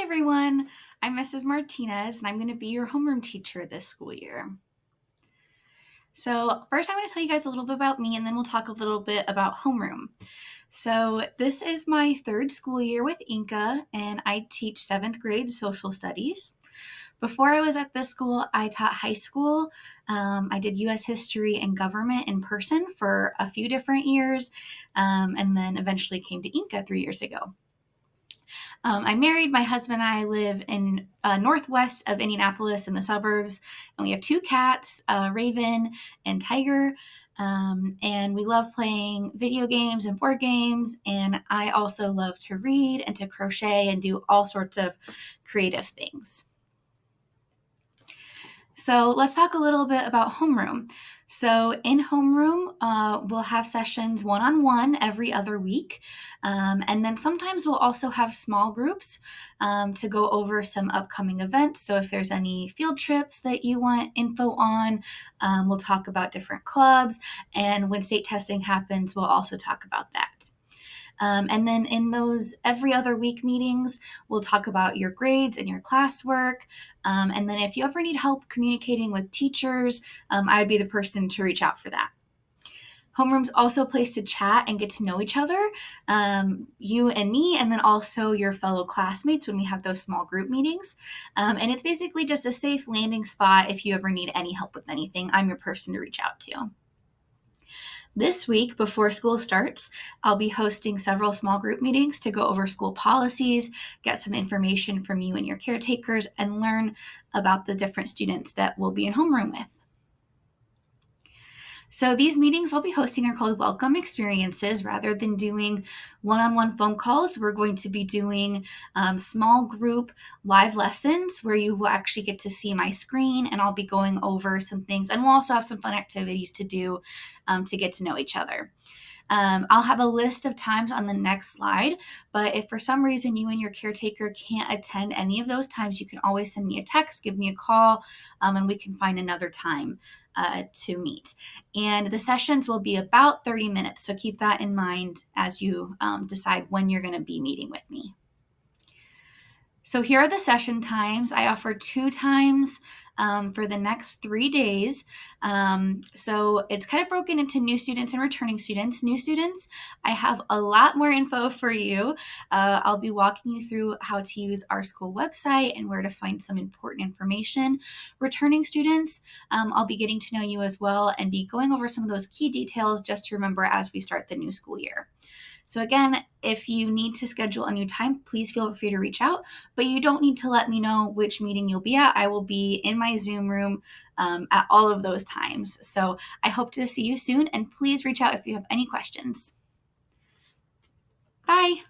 everyone, I'm Mrs. Martinez and I'm going to be your homeroom teacher this school year. So first I'm going to tell you guys a little bit about me and then we'll talk a little bit about homeroom. So this is my third school year with Inca and I teach 7th grade social studies. Before I was at this school, I taught high school. I did U.S. history and government in person for a few different years and then eventually came to Inca 3 years ago. I'm married. My husband and I live in northwest of Indianapolis in the suburbs, and we have 2 cats, Raven and Tiger. And we love playing video games and board games. And I also love to read and to crochet and do all sorts of creative things. So let's talk a little bit about homeroom. So in homeroom, we'll have sessions one-on-one every other week. And then sometimes we'll also have small groups to go over some upcoming events. So if there's any field trips that you want info on, we'll talk about different clubs. And when state testing happens, we'll also talk about that. And then in those every other week meetings, we'll talk about your grades and your classwork. And then if you ever need help communicating with teachers, I would be the person to reach out for that. Homeroom's also a place to chat and get to know each other, you and me, and then also your fellow classmates when we have those small group meetings. And it's basically just a safe landing spot if you ever need any help with anything. I'm your person to reach out to. This week, before school starts, I'll be hosting several small group meetings to go over school policies, get some information from you and your caretakers, and learn about the different students that we'll be in homeroom with. So these meetings I'll be hosting are called welcome experiences. Rather than doing one-on-one phone calls, we're going to be doing small group live lessons where you will actually get to see my screen and I'll be going over some things. And we'll also have some fun activities to do to get to know each other. I'll have a list of times on the next slide, but if for some reason you and your caretaker can't attend any of those times, you can always send me a text, give me a call, and we can find another time to meet. And the sessions will be about 30 minutes, so keep that in mind as you decide when you're going to be meeting with me. So here are the session times. I offer 2 times for the next 3 days. So it's kind of broken into new students and returning students. New students, I have a lot more info for you. I'll be walking you through how to use our school website and where to find some important information. Returning students, I'll be getting to know you as well and be going over some of those key details just to remember as we start the new school year. So again, if you need to schedule a new time, please feel free to reach out, but you don't need to let me know which meeting you'll be at. I will be in my Zoom room at all of those times. So I hope to see you soon, and please reach out if you have any questions. Bye.